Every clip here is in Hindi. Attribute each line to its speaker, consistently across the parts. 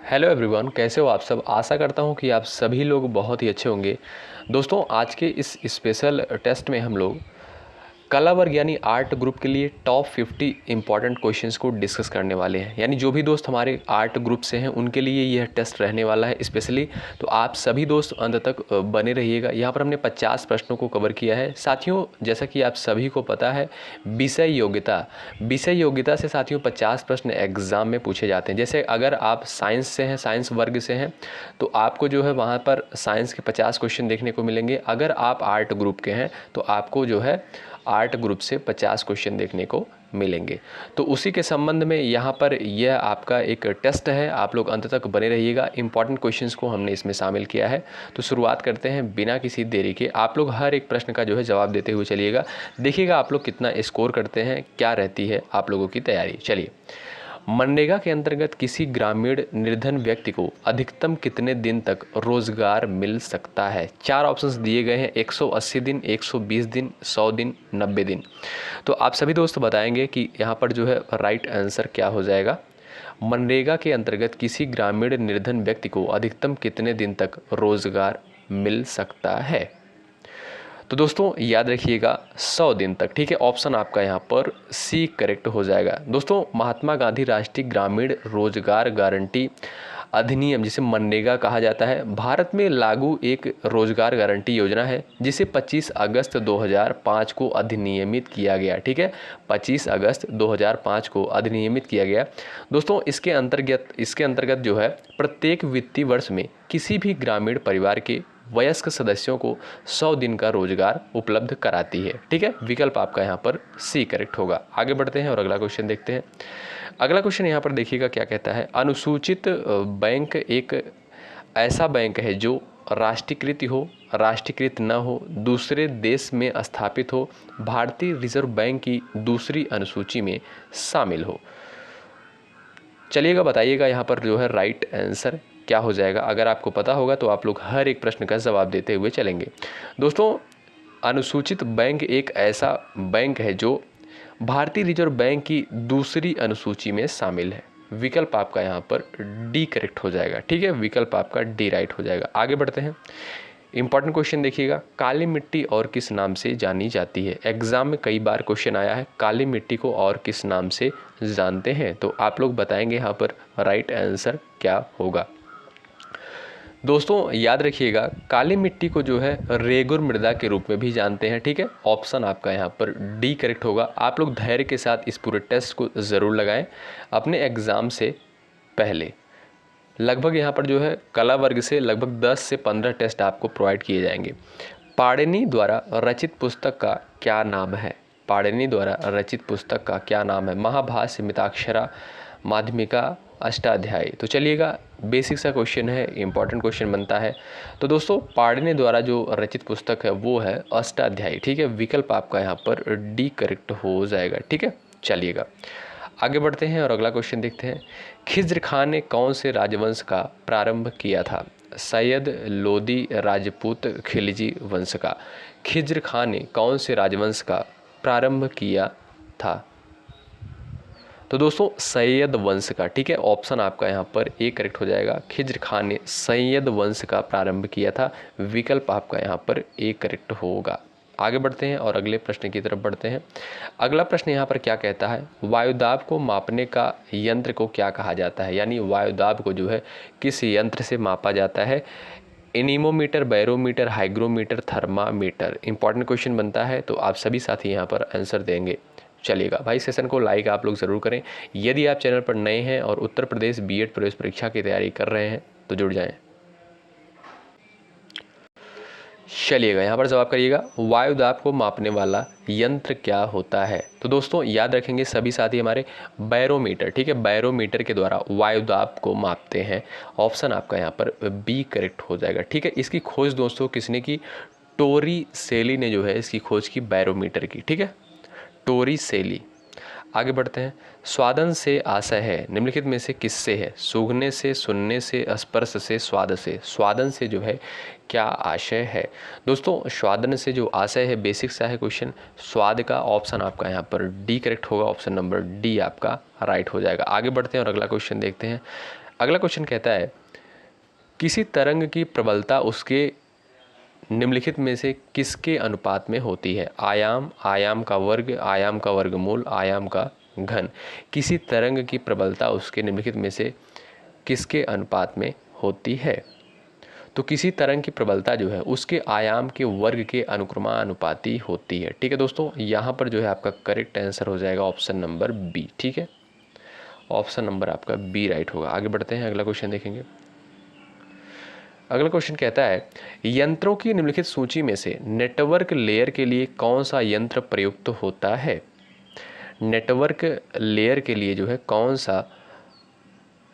Speaker 1: हेलो एवरीवन, कैसे हो आप सब। आशा करता हूँ कि आप सभी लोग बहुत ही अच्छे होंगे। दोस्तों, आज के इस स्पेशल टेस्ट में हम लोग कला वर्ग यानी आर्ट ग्रुप के लिए टॉप 50 इंपॉर्टेंट क्वेश्चंस को डिस्कस करने वाले हैं। यानी जो भी दोस्त हमारे आर्ट ग्रुप से हैं उनके लिए यह टेस्ट रहने वाला है स्पेशली। तो आप सभी दोस्त अंत तक बने रहिएगा। यहाँ पर हमने 50 प्रश्नों को कवर किया है। साथियों, जैसा कि आप सभी को पता है, विषय योग्यता से साथियों 50 प्रश्न एग्ज़ाम में पूछे जाते हैं। जैसे अगर आप साइंस से हैं, साइंस वर्ग से हैं, तो आपको जो है वहाँ पर साइंस के 50 क्वेश्चन देखने को मिलेंगे। अगर आप आर्ट ग्रुप के हैं तो आपको जो है आर्ट ग्रुप से 50 क्वेश्चन देखने को मिलेंगे। तो उसी के संबंध में यहाँ पर यह आपका एक टेस्ट है। आप लोग अंत तक बने रहिएगा। इंपॉर्टेंट क्वेश्चंस को हमने इसमें शामिल किया है। तो शुरुआत करते हैं बिना किसी देरी के। आप लोग हर एक प्रश्न का जो है जवाब देते हुए चलिएगा। देखिएगा आप लोग कितना स्कोर करते हैं, क्या रहती है आप लोगों की तैयारी। चलिए, मनरेगा के अंतर्गत किसी ग्रामीण निर्धन व्यक्ति को अधिकतम कितने दिन तक रोजगार मिल सकता है। 4 ऑप्शंस दिए गए हैं, 180 दिन, 120 दिन, 100 दिन, 90 दिन। तो आप सभी दोस्त बताएंगे कि यहाँ पर जो है राइट आंसर क्या हो जाएगा। मनरेगा के अंतर्गत किसी ग्रामीण निर्धन व्यक्ति को अधिकतम कितने दिन तक रोजगार मिल सकता है। तो दोस्तों याद रखिएगा 100 दिन तक। ठीक है, ऑप्शन आपका यहाँ पर सी करेक्ट हो जाएगा। दोस्तों, महात्मा गांधी राष्ट्रीय ग्रामीण रोजगार गारंटी अधिनियम, जिसे मनरेगा कहा जाता है, भारत में लागू एक रोजगार गारंटी योजना है जिसे 25 अगस्त 2005 को अधिनियमित किया गया। ठीक है, 25 अगस्त 2005 को अधिनियमित किया गया। दोस्तों, इसके अंतर्गत जो है प्रत्येक वित्तीय वर्ष में किसी भी ग्रामीण परिवार के वयस्क सदस्यों को 100 दिन का रोजगार उपलब्ध कराती है। ठीक है, विकल्प आपका यहाँ पर सी करेक्ट होगा। आगे बढ़ते हैं और अगला क्वेश्चन देखते हैं। अगला क्वेश्चन यहाँ पर देखिएगा क्या कहता है। अनुसूचित बैंक एक ऐसा बैंक है जो राष्ट्रीयकृत हो, राष्ट्रीयकृत न हो, दूसरे देश में स्थापित हो, भारतीय रिजर्व बैंक की दूसरी अनुसूची में शामिल हो। चलिएगा बताइएगा यहाँ पर जो है राइट आंसर क्या हो जाएगा। अगर आपको पता होगा तो आप लोग हर एक प्रश्न का जवाब देते हुए चलेंगे। दोस्तों, अनुसूचित बैंक एक ऐसा बैंक है जो भारतीय रिजर्व बैंक की दूसरी अनुसूची में शामिल है। विकल्प आपका यहाँ पर डी करेक्ट हो जाएगा। ठीक है, विकल्प आपका डी राइट हो जाएगा। आगे बढ़ते हैं। इंपॉर्टेंट क्वेश्चन देखिएगा, काली मिट्टी और किस नाम से जानी जाती है। एग्जाम में कई बार क्वेश्चन आया है, काली मिट्टी को और किस नाम से जानते हैं। तो आप लोग बताएंगे यहाँ पर राइट आंसर क्या होगा। दोस्तों याद रखिएगा, काली मिट्टी को जो है रेगुर मृदा के रूप में भी जानते हैं। ठीक है, ऑप्शन आपका यहाँ पर डी करेक्ट होगा। आप लोग धैर्य के साथ इस पूरे टेस्ट को ज़रूर लगाएं अपने एग्ज़ाम से पहले। लगभग यहाँ पर जो है कला वर्ग से लगभग 10 से 15 टेस्ट आपको प्रोवाइड किए जाएंगे। पाणिनि द्वारा रचित पुस्तक का क्या नाम है। पाणिनि द्वारा रचित पुस्तक का क्या नाम है। महाभाष्य, मिताक्षरा, माध्यमिका, अष्टाध्यायी। तो चलिएगा, बेसिक सा क्वेश्चन है, इंपॉर्टेंट क्वेश्चन बनता है। तो दोस्तों, पाणिनि द्वारा जो रचित पुस्तक है वो है अष्टाध्यायी। ठीक है, विकल्प आपका यहाँ पर डी करेक्ट हो जाएगा। ठीक है, चलिएगा आगे बढ़ते हैं और अगला क्वेश्चन देखते हैं। खिज्र खान ने कौन से राजवंश का प्रारंभ किया था। सैयद, लोदी, राजपूत, खिलजी वंश का। खिज्र खान ने कौन से राजवंश का प्रारंभ किया था। तो दोस्तों, सैयद वंश का। ठीक है, ऑप्शन आपका यहाँ पर ए करेक्ट हो जाएगा। खिज्र खान ने सैयद वंश का प्रारंभ किया था। विकल्प आपका यहाँ पर ए करेक्ट होगा। आगे बढ़ते हैं और अगले प्रश्न की तरफ बढ़ते हैं। अगला प्रश्न यहाँ पर क्या कहता है, वायुदाब को मापने का यंत्र को क्या कहा जाता है। यानी वायुदाब को जो है किस यंत्र से मापा जाता है। Anemometer, barometer, hygrometer, thermometer. Important question बनता है, तो आप सभी साथी यहाँ पर आंसर देंगे। चलिएगा भाई, सेशन को लाइक आप लोग ज़रूर करें। यदि आप चैनल पर नए हैं और उत्तर प्रदेश बीएड प्रवेश परीक्षा की तैयारी कर रहे हैं तो जुड़ जाएं। चलिएगा यहाँ पर जवाब करिएगा, वायुदाब को मापने वाला यंत्र क्या होता है। तो दोस्तों याद रखेंगे सभी साथी हमारे, बैरोमीटर। ठीक है, बैरोमीटर के द्वारा वायुदाब को मापते हैं। ऑप्शन आपका यहाँ पर बी करेक्ट हो जाएगा। ठीक है, इसकी खोज दोस्तों किसने की, टोरी सेली ने जो है इसकी खोज की बैरोमीटर की। ठीक है, टोरी सेली। आगे बढ़ते हैं। स्वादन से आशय है निम्नलिखित में से किससे है। सूंघने से, सुनने से, स्पर्श से, स्वाद से। स्वादन से जो है क्या आशय है। दोस्तों, स्वादन से जो आशय है, बेसिक सा है क्वेश्चन, स्वाद का। ऑप्शन आपका यहाँ पर डी करेक्ट होगा। ऑप्शन नंबर डी आपका राइट हो जाएगा। आगे बढ़ते हैं और अगला क्वेश्चन देखते हैं। अगला क्वेश्चन कहता है किसी तरंग की प्रबलता उसके निम्नलिखित में से किसके अनुपात में होती है? आयाम, आयाम का वर्ग, आयाम का वर्गमूल, आयाम का घन। किसी तरंग की प्रबलता उसके निम्नलिखित में से किसके अनुपात में होती है? तो किसी तरंग की प्रबलता जो है उसके आयाम के वर्ग के अनुक्रमानुपाती होती है। ठीक है दोस्तों, यहाँ पर जो है आपका करेक्ट आंसर हो जाएगा ऑप्शन नंबर बी। ठीक है, ऑप्शन नंबर आपका बी राइट होगा। आगे बढ़ते हैं, अगला क्वेश्चन देखेंगे। अगला क्वेश्चन कहता है यंत्रों की निम्नलिखित सूची में से नेटवर्क लेयर के लिए कौन सा यंत्र प्रयुक्त होता है? नेटवर्क लेयर के लिए जो है कौन सा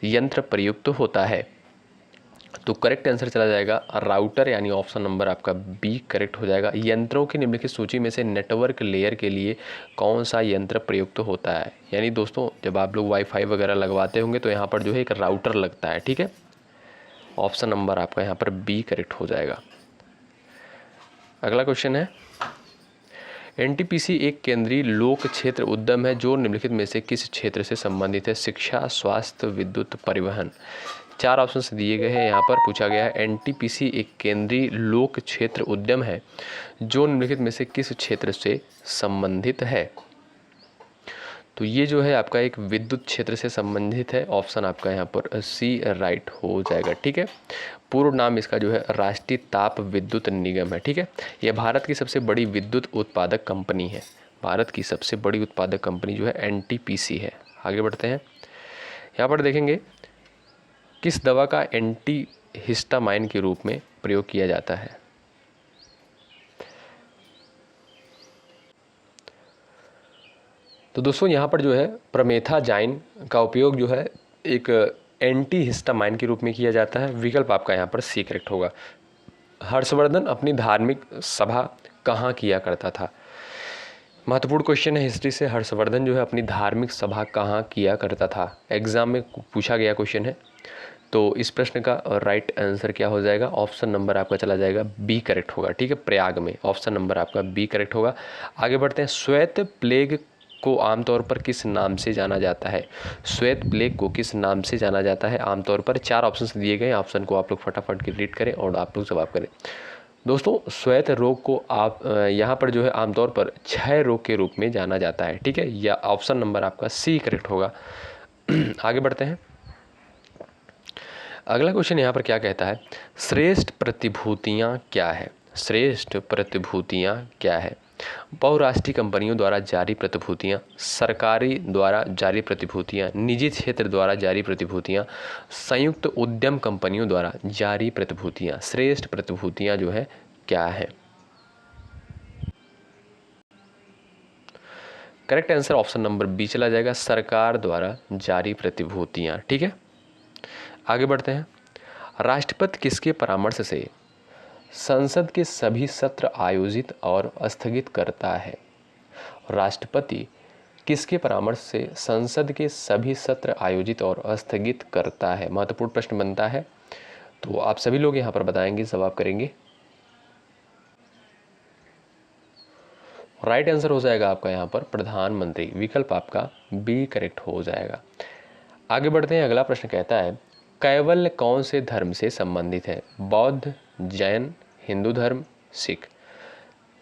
Speaker 1: यंत्र प्रयुक्त होता है? तो करेक्ट आंसर चला जाएगा राउटर, यानी ऑप्शन नंबर आपका बी करेक्ट हो जाएगा। यंत्रों की निम्नलिखित सूची में से नेटवर्क लेयर के लिए कौन सा यंत्र प्रयुक्त होता है? यानी दोस्तों जब आप लोग वाईफाई वगैरह लगवाते होंगे तो यहाँ पर जो है एक राउटर लगता है। ठीक है, ऑप्शन नंबर आपका यहाँ पर बी करेक्ट हो जाएगा। अगला क्वेश्चन है एनटीपीसी एक केंद्रीय लोक क्षेत्र उद्यम है जो निम्नलिखित में से किस क्षेत्र से संबंधित है? शिक्षा, स्वास्थ्य, विद्युत, परिवहन। 4 ऑप्शन दिए गए हैं। यहाँ पर पूछा गया है एनटीपीसी एक केंद्रीय लोक क्षेत्र उद्यम है जो निम्नलिखित में से किस क्षेत्र से संबंधित है? तो ये जो है आपका एक विद्युत क्षेत्र से संबंधित है। ऑप्शन आपका यहाँ पर सी राइट हो जाएगा। ठीक है, पूर्ण नाम इसका जो है राष्ट्रीय ताप विद्युत निगम है। ठीक है, यह भारत की सबसे बड़ी विद्युत उत्पादक कंपनी है। भारत की सबसे बड़ी उत्पादक कंपनी जो है एनटीपीसी है। आगे बढ़ते हैं, यहाँ पर देखेंगे किस दवा का एंटी हिस्टामाइन के रूप में प्रयोग किया जाता है? तो दोस्तों यहाँ पर जो है प्रमेथाजाइन का उपयोग जो है एक एंटी हिस्टामाइन के रूप में किया जाता है। विकल्प आपका यहाँ पर सी करेक्ट होगा। हर्षवर्धन अपनी धार्मिक सभा कहाँ किया करता था? महत्वपूर्ण क्वेश्चन है हिस्ट्री से। हर्षवर्धन जो है अपनी धार्मिक सभा कहाँ किया करता था? एग्जाम में पूछा गया क्वेश्चन है। तो इस प्रश्न का राइट आंसर क्या हो जाएगा? ऑप्शन नंबर आपका चला जाएगा बी करेक्ट होगा। ठीक है, प्रयाग में। ऑप्शन नंबर आपका बी करेक्ट होगा। आगे बढ़ते हैं, श्वेत प्लेग को आमतौर पर किस नाम से जाना जाता है? श्वेत प्लेग को किस नाम से जाना जाता है आमतौर पर? 4 ऑप्शन दिए गए। ऑप्शन को आप लोग फटाफट रीड करें और आप लोग जवाब करें। दोस्तों श्वेत रोग को आप यहाँ पर जो है आमतौर पर क्षय रोग के रूप में जाना जाता है। ठीक है, या ऑप्शन नंबर आपका सी करेक्ट होगा। आगे बढ़ते हैं, अगला क्वेश्चन यहाँ पर क्या कहता है? श्रेष्ठ प्रतिभूतियाँ क्या है? श्रेष्ठ प्रतिभूतियाँ क्या है? बहुराष्ट्रीय कंपनियों द्वारा जारी प्रतिभूतियाँ, सरकारी द्वारा जारी प्रतिभूतियाँ, निजी क्षेत्र द्वारा जारी प्रतिभूतियाँ, संयुक्त उद्यम कंपनियों द्वारा जारी प्रतिभूतियाँ। श्रेष्ठ प्रतिभूतियाँ जो है क्या है? Correct answer option number B चला जाएगा, सरकार द्वारा जारी प्रतिभूतियाँ। ठीक है, आगे बढ़ते हैं, राष्ट्रपति किसके परामर्श से संसद के सभी सत्र आयोजित और स्थगित करता है? राष्ट्रपति किसके परामर्श से संसद के सभी सत्र आयोजित और स्थगित करता है? महत्वपूर्ण प्रश्न बनता है, तो आप सभी लोग यहाँ पर बताएंगे, जवाब करेंगे। राइट आंसर हो जाएगा आपका यहाँ पर प्रधानमंत्री। विकल्प आपका बी करेक्ट हो जाएगा। आगे बढ़ते हैं, अगला प्रश्न कहता है कैवल्य कौन से धर्म से संबंधित है? बौद्ध, जैन, हिंदू धर्म, सिख।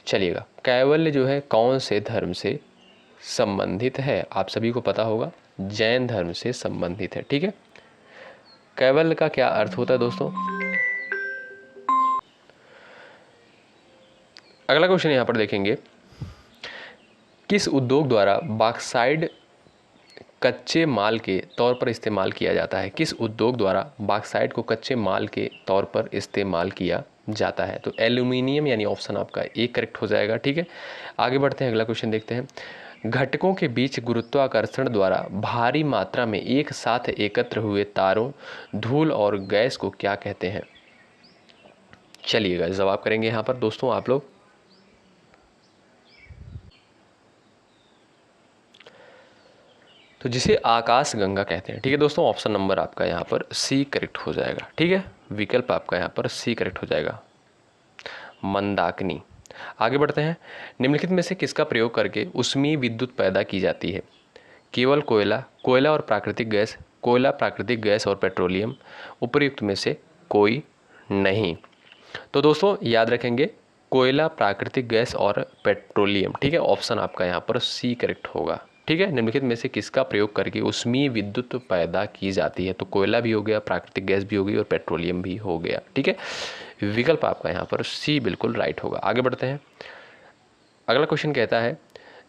Speaker 1: चलिएगा, कैवल्य जो है कौन से धर्म से संबंधित है? आप सभी को पता होगा, जैन धर्म से संबंधित है। ठीक है, कैवल्य का क्या अर्थ होता है दोस्तों? अगला क्वेश्चन यहाँ पर देखेंगे, किस उद्योग द्वारा बॉक्साइट कच्चे माल के तौर पर इस्तेमाल किया जाता है? किस उद्योग द्वारा बॉक्साइट को कच्चे माल के तौर पर इस्तेमाल किया जाता है? तो एल्यूमिनियम, यानी ऑप्शन आपका ए करेक्ट हो जाएगा। ठीक है, आगे बढ़ते हैं, अगला क्वेश्चन देखते हैं, घटकों के बीच गुरुत्वाकर्षण द्वारा भारी मात्रा में एक साथ एकत्र हुए तारों, धूल और गैस को क्या कहते हैं? चलिएगा, जवाब करेंगे यहाँ पर दोस्तों आप लोग। तो जिसे आकाश गंगा कहते हैं। ठीक है दोस्तों, ऑप्शन नंबर आपका यहाँ पर सी करेक्ट हो जाएगा। ठीक है, विकल्प आपका यहाँ पर सी करेक्ट हो जाएगा, मंदाकिनी। आगे बढ़ते हैं, निम्नलिखित में से किसका प्रयोग करके ऊष्मीय विद्युत पैदा की जाती है? केवल कोयला, कोयला और प्राकृतिक गैस, कोयला, प्राकृतिक गैस और पेट्रोलियम। उपर्युक्त में से कोई नहीं। तो दोस्तों याद रखेंगे कोयला, प्राकृतिक गैस और पेट्रोलियम। ठीक है, ऑप्शन आपका यहाँ पर सी करेक्ट होगा। ठीक है, निम्नलिखित में से किसका प्रयोग करके ऊष्मीय विद्युत पैदा की जाती है? तो कोयला भी हो गया, प्राकृतिक गैस भी हो गई और पेट्रोलियम भी हो गया। ठीक है, विकल्प आपका यहाँ पर सी बिल्कुल राइट होगा। आगे बढ़ते हैं। अगला क्वेश्चन कहता है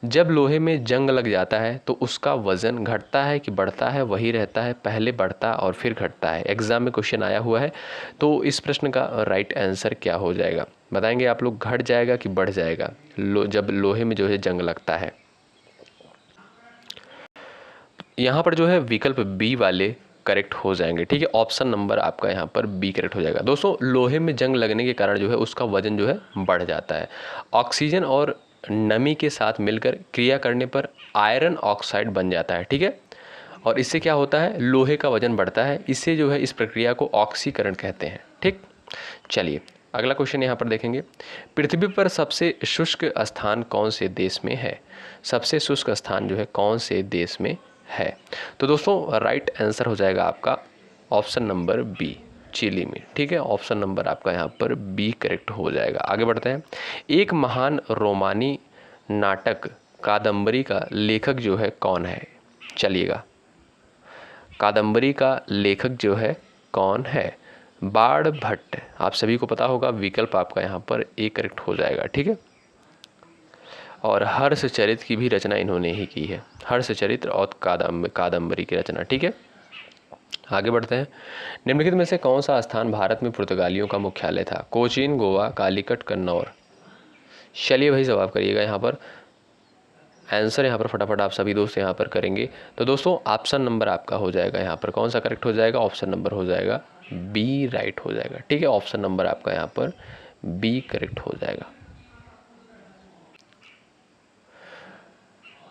Speaker 1: जब लोहे में जंग लग जाता है तो उसका वजन घटता है कि बढ़ता है? वही रहता है, पहले बढ़ता और फिर घटता है। एग्जाम में क्वेश्चन आया हुआ है, तो इस प्रश्न का राइट आंसर क्या हो जाएगा बताएंगे आप लोग? घट जाएगा कि बढ़ जाएगा जब लोहे में जो है जंग लगता है? यहाँ पर जो है विकल्प बी वाले करेक्ट हो जाएंगे। ठीक है, ऑप्शन नंबर आपका यहाँ पर बी करेक्ट हो जाएगा। दोस्तों लोहे में जंग लगने के कारण जो है उसका वजन जो है बढ़ जाता है। ऑक्सीजन और नमी के साथ मिलकर क्रिया करने पर आयरन ऑक्साइड बन जाता है। ठीक है, और इससे क्या होता है? लोहे का वजन बढ़ता है। इससे जो है इस प्रक्रिया को ऑक्सीकरण कहते हैं। ठीक, चलिए अगला क्वेश्चन यहाँ पर देखेंगे। पृथ्वी पर सबसे शुष्क स्थान कौन से देश में है? सबसे शुष्क स्थान जो है कौन से देश में है? तो दोस्तों राइट आंसर हो जाएगा आपका ऑप्शन नंबर बी, चिली में। ठीक है, ऑप्शन नंबर आपका यहाँ पर बी करेक्ट हो जाएगा। आगे बढ़ते हैं। एक महान रोमानी नाटक कादम्बरी का लेखक जो है कौन है? चलिएगा, कादम्बरी का लेखक जो है कौन है? बाण भट्ट। आप सभी को पता होगा, विकल्प आपका यहाँ पर ए करेक्ट हो जाएगा। ठीक है, और हर्षचरित की भी रचना इन्होंने ही की है, हर्षचरित और कादम्बरी की रचना। ठीक है, आगे बढ़ते हैं। निम्नलिखित में से कौन सा स्थान भारत में पुर्तगालियों का मुख्यालय था? कोचीन, गोवा, कालीकट, कन्नौर। चलिए भाई जवाब करिएगा यहाँ पर। आंसर यहाँ पर फटाफट आप सभी दोस्त यहाँ पर करेंगे। तो दोस्तों ऑप्शन नंबर आपका हो जाएगा यहाँ पर कौन सा करेक्ट हो जाएगा? ऑप्शन नंबर हो जाएगा बी राइट हो जाएगा। ठीक है, ऑप्शन नंबर आपका यहाँ पर बी करेक्ट हो जाएगा।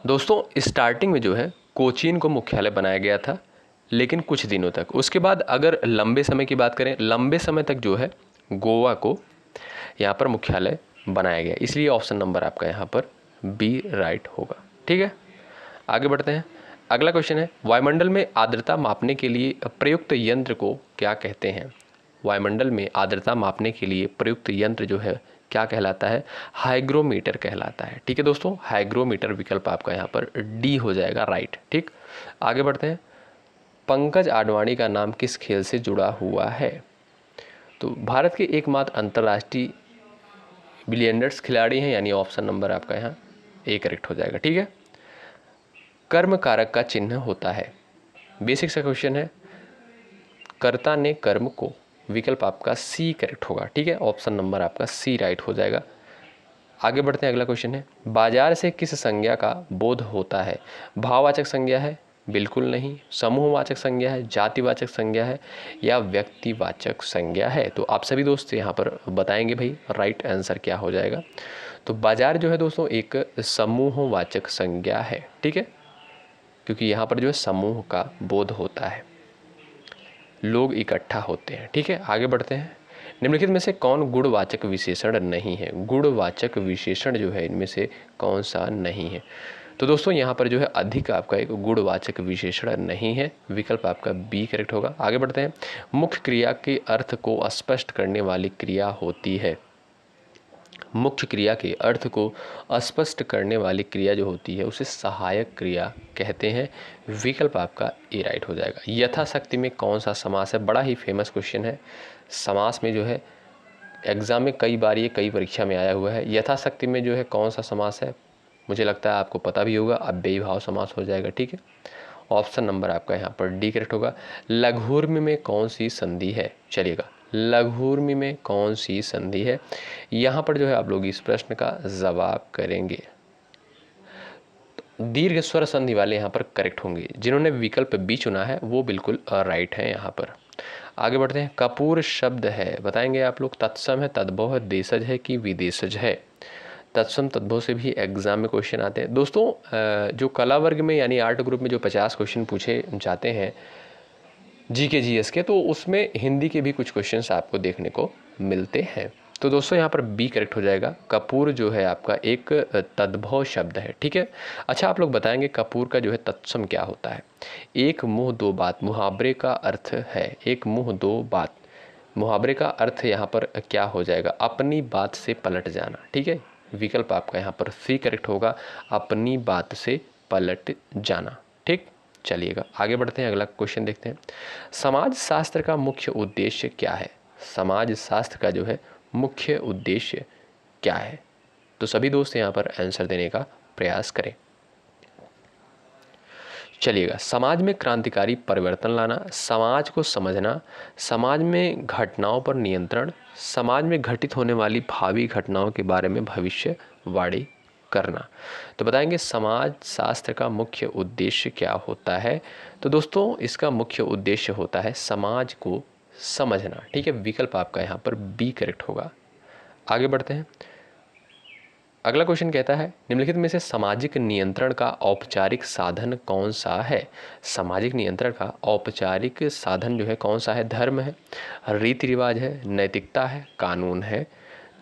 Speaker 1: दोस्तों स्टार्टिंग में जो है कोचीन को मुख्यालय बनाया गया था, लेकिन कुछ दिनों तक। उसके बाद अगर लंबे समय की बात करें, लंबे समय तक जो है गोवा को यहाँ पर मुख्यालय बनाया गया, इसलिए ऑप्शन नंबर आपका यहाँ पर बी राइट होगा। ठीक है, आगे बढ़ते हैं। अगला क्वेश्चन है वायुमंडल में आर्द्रता मापने के लिए प्रयुक्त यंत्र को क्या कहते हैं? वायुमंडल में आर्द्रता मापने के लिए प्रयुक्त यंत्र जो है क्या कहलाता है? हाइग्रोमीटर कहलाता है। ठीक है दोस्तों, हाइग्रोमीटर विकल्प आपका यहाँ पर डी हो जाएगा राइट। ठीक, आगे बढ़ते हैं। पंकज आडवाणी का नाम किस खेल से जुड़ा हुआ है? तो भारत के एकमात्र अंतर्राष्ट्रीय बिलियर्ड्स खिलाड़ी हैं, यानी ऑप्शन नंबर आपका यहाँ ए करेक्ट हो जाएगा। ठीक है, कर्म कारक का चिन्ह होता है। बेसिक सा क्वेश्चन है, कर्ता ने कर्म को, विकल्प आपका सी करेक्ट होगा। ठीक है, ऑप्शन नंबर आपका सी राइट हो जाएगा। आगे बढ़ते हैं। अगला क्वेश्चन है बाजार से किस संज्ञा का बोध होता है? भाववाचक संज्ञा है? बिल्कुल नहीं। समूहवाचक संज्ञा है? जातिवाचक संज्ञा है? या व्यक्तिवाचक संज्ञा है? तो आप सभी दोस्त यहाँ पर बताएंगे भाई राइट आंसर क्या हो जाएगा। तो बाजार जो है दोस्तों एक समूहवाचक संज्ञा है। ठीक है, क्योंकि यहाँ पर जो है समूह का बोध होता है, लोग इकट्ठा होते हैं। ठीक है, आगे बढ़ते हैं। निम्नलिखित में से कौन गुणवाचक विशेषण नहीं है? गुणवाचक विशेषण जो है इनमें से कौन सा नहीं है? तो दोस्तों यहाँ पर जो है अधिक आपका एक गुणवाचक विशेषण नहीं है, विकल्प आपका बी करेक्ट होगा। आगे बढ़ते हैं। मुख्य क्रिया के अर्थ को स्पष्ट करने वाली क्रिया होती है। मुख्य क्रिया के अर्थ को स्पष्ट करने वाली क्रिया जो होती है उसे सहायक क्रिया कहते हैं, विकल्प आपका ए राइट हो जाएगा। यथाशक्ति में कौन सा समास है? बड़ा ही फेमस क्वेश्चन है। समास में जो है एग्जाम में कई बार, ये कई परीक्षा में आया हुआ है। यथाशक्ति में जो है कौन सा समास है? मुझे लगता है आपको पता भी होगा, अव्ययी भाव समास हो जाएगा। ठीक है, ऑप्शन नंबर आपका यहाँ पर डी करेक्ट होगा। लघुर्मी में कौन सी संधि है? चलिएगा, लघुर्मी में कौन सी संधि है? यहाँ पर जो है आप लोग इस प्रश्न का जवाब करेंगे। दीर्घ स्वर संधि वाले यहाँ पर करेक्ट होंगे। जिन्होंने विकल्प बी चुना है वो बिल्कुल राइट है यहाँ पर। आगे बढ़ते हैं। कपूर शब्द है, बताएंगे आप लोग तत्सम है, तद्भव है, देशज है कि विदेशज है? तत्सम तद्भव से भी एग्जाम में क्वेश्चन आते हैं दोस्तों। जो कला वर्ग में यानी आर्ट ग्रुप में जो 50 क्वेश्चन पूछे जाते हैं जीके जीएस के, तो उसमें हिंदी के भी कुछ क्वेश्चंस आपको देखने को मिलते हैं। तो दोस्तों यहाँ पर बी करेक्ट हो जाएगा। कपूर जो है आपका एक तद्भव शब्द है, ठीक है। अच्छा, आप लोग बताएंगे कपूर का जो है तत्सम क्या होता है। एक मुंह दो बात मुहावरे का अर्थ है। एक मुंह दो बात मुहावरे का अर्थ यहाँ पर क्या हो जाएगा, अपनी बात से पलट जाना, ठीक है। विकल्प आपका यहाँ पर सी करेक्ट होगा, अपनी बात से पलट जाना, ठीक। चलिएगा आगे बढ़ते हैं, अगला क्वेश्चन देखते हैं। समाज शास्त्र का मुख्य उद्देश्य क्या है। समाज शास्त्र का जो है मुख्य उद्देश्य क्या है। तो सभी दोस्त यहाँ पर आंसर देने का प्रयास करें। चलिएगा, समाज में क्रांतिकारी परिवर्तन लाना, समाज को समझना, समाज में घटनाओं पर नियंत्रण, समाज में घटित होने वाली भावी घटनाओं के बारे में भविष्यवाणी करना। तो बताएंगे समाज शास्त्र का मुख्य उद्देश्य क्या होता है। तो दोस्तों इसका मुख्य उद्देश्य होता है समाज को समझना, ठीक है। विकल्प आपका यहाँ पर बी करेक्ट होगा। आगे बढ़ते हैं, अगला क्वेश्चन कहता है निम्नलिखित में से सामाजिक नियंत्रण का औपचारिक साधन कौन सा है। सामाजिक नियंत्रण का औपचारिक साधन जो है कौन सा है। धर्म है, रीति रिवाज है, नैतिकता है, कानून है।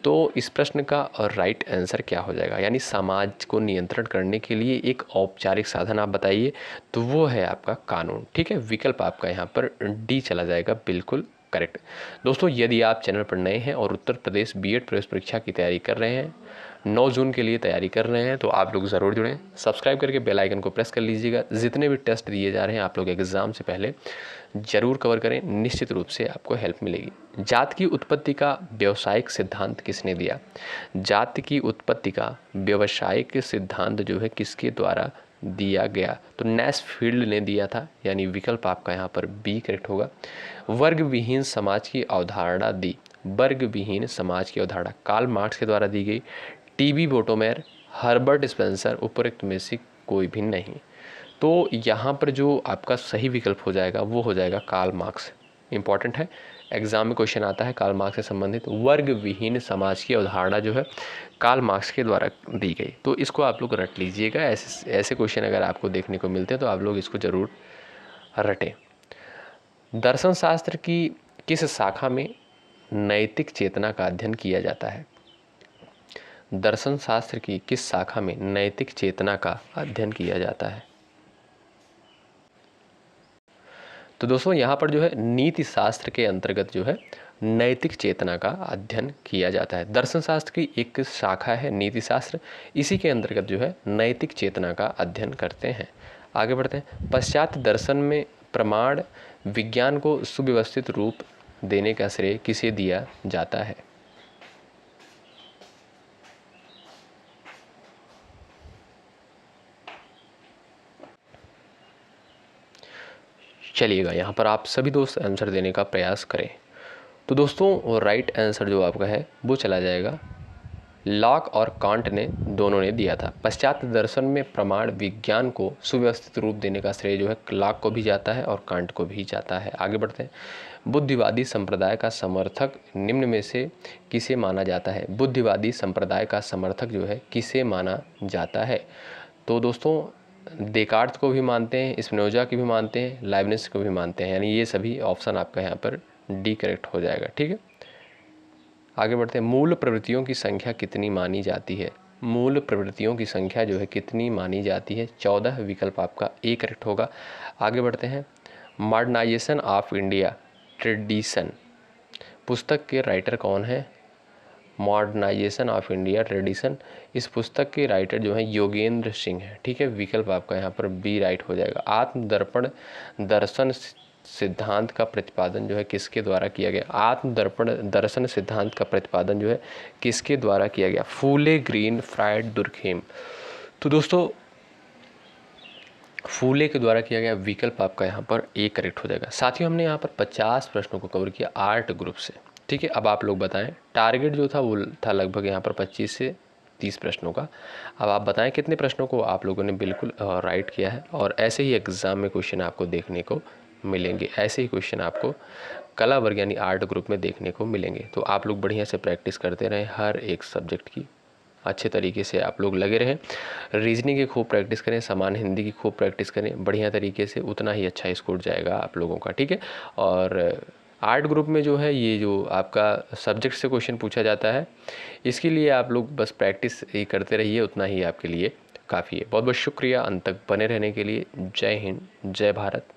Speaker 1: तो इस प्रश्न का राइट आंसर क्या हो जाएगा, यानी समाज को नियंत्रण करने के लिए एक औपचारिक साधन आप बताइए। तो वो है आपका कानून, ठीक है। विकल्प आपका यहाँ पर डी चला जाएगा, बिल्कुल करेक्ट। दोस्तों यदि आप चैनल पर नए हैं और उत्तर प्रदेश बीएड प्रवेश परीक्षा की तैयारी कर रहे हैं, 9 जून के लिए तैयारी कर रहे हैं, तो आप लोग ज़रूर जुड़ें। सब्सक्राइब करके बेल आइकन को प्रेस कर लीजिएगा। जितने भी टेस्ट दिए जा रहे हैं आप लोग एग्ज़ाम से पहले ज़रूर कवर करें, निश्चित रूप से आपको हेल्प मिलेगी। जात की उत्पत्ति का व्यावसायिक सिद्धांत किसने दिया। जात की उत्पत्ति का व्यावसायिक सिद्धांत जो है किसके द्वारा दिया गया। तो नैसफील्ड ने दिया था, यानी विकल्प आपका यहाँ पर बी करेक्ट होगा। वर्ग विहीन समाज की अवधारणा दी। वर्ग विहीन समाज की अवधारणा कार्ल मार्क्स के द्वारा दी गई। टीबी बोटोमेर, हर्बर्ट स्पेंसर, उपरोक्त में से कोई भी नहीं। तो यहाँ पर जो आपका सही विकल्प हो जाएगा वो हो जाएगा कार्ल मार्क्स। इंपॉर्टेंट है, एग्जाम में क्वेश्चन आता है कार्ल मार्क्स से संबंधित। वर्ग विहीन समाज की अवधारणा जो है कार्ल मार्क्स के द्वारा दी गई। तो इसको आप लोग रट लीजिएगा। ऐसे क्वेश्चन अगर आपको देखने को मिलते हैं तो आप लोग इसको ज़रूर रटें। दर्शन शास्त्र की किस शाखा में नैतिक चेतना का अध्ययन किया जाता है। दर्शन शास्त्र की किस शाखा में नैतिक चेतना का अध्ययन किया जाता है। तो दोस्तों यहाँ पर जो है नीति शास्त्र के अंतर्गत जो है नैतिक चेतना का अध्ययन किया जाता है। दर्शन शास्त्र की एक शाखा है नीति शास्त्र, इसी के अंतर्गत जो है नैतिक चेतना का अध्ययन करते हैं। आगे बढ़ते हैं। पाश्चात्य दर्शन में प्रमाण विज्ञान को सुव्यवस्थित रूप देने का श्रेय किसे दिया जाता है। चलिएगा यहाँ पर आप सभी दोस्त आंसर देने का प्रयास करें। तो दोस्तों राइट आंसर जो आपका है वो चला जाएगा, लॉक और कांट ने दोनों ने दिया था। पाश्चात्य दर्शन में प्रमाण विज्ञान को सुव्यवस्थित रूप देने का श्रेय जो है लॉक को भी जाता है और कांट को भी जाता है। आगे बढ़ते हैं। बुद्धिवादी संप्रदाय का समर्थक निम्न में से किसे माना जाता है। बुद्धिवादी संप्रदाय का समर्थक जो है किसे माना जाता है। तो दोस्तों देकार्त को भी मानते हैं, स्पिनोजा को भी मानते हैं, लाइबनिज को भी मानते हैं, यानी ये सभी ऑप्शन आपका यहाँ पर डी करेक्ट हो जाएगा, ठीक है। आगे बढ़ते हैं। मूल प्रवृत्तियों की संख्या कितनी मानी जाती है। मूल प्रवृत्तियों की संख्या जो है कितनी मानी जाती है। 14। विकल्प आपका ए करेक्ट होगा। आगे बढ़ते हैं। मॉडर्नाइजेशन ऑफ इंडिया ट्रेडिशन पुस्तक के राइटर कौन है। मॉडर्नाइजेशन ऑफ इंडिया ट्रेडिशन, इस पुस्तक के राइटर जो है योगेंद्र सिंह है, ठीक है। विकल्प आपका यहाँ पर बी राइट हो जाएगा। आत्मदर्पण दर्शन सिद्धांत का प्रतिपादन जो है किसके द्वारा किया गया। आत्मदर्पण दर्शन सिद्धांत का प्रतिपादन जो है किसके द्वारा किया गया। फूले, ग्रीन, फ्रायड, दुर्खेम। तो दोस्तों फूले के द्वारा किया गया। विकल्प आपका यहाँ पर ए करेक्ट हो जाएगा। साथियों हमने यहाँ पर 50 प्रश्नों को कवर किया आर्ट ग्रुप से, ठीक है। अब आप लोग बताएं, टारगेट जो था वो था लगभग यहाँ पर 25 से 30 प्रश्नों का। अब आप बताएं कितने प्रश्नों को आप लोगों ने बिल्कुल राइट किया है। और ऐसे ही एग्ज़ाम में क्वेश्चन आपको देखने को मिलेंगे, ऐसे ही क्वेश्चन आपको कला वर्ग यानी आर्ट ग्रुप में देखने को मिलेंगे। तो आप लोग बढ़िया से प्रैक्टिस करते रहें, हर एक सब्जेक्ट की अच्छे तरीके से आप लोग लगे रहें। रीजनिंग की खूब प्रैक्टिस करें, सामान्य हिंदी की खूब प्रैक्टिस करें बढ़िया तरीके से, उतना ही अच्छा स्कोर जाएगा आप लोगों का, ठीक है। और आर्ट ग्रुप में जो है ये जो आपका सब्जेक्ट से क्वेश्चन पूछा जाता है, इसके लिए आप लोग बस प्रैक्टिस ही करते रहिए, उतना ही आपके लिए काफ़ी है। बहुत बहुत शुक्रिया अंत तक बने रहने के लिए। जय हिंद, जय भारत।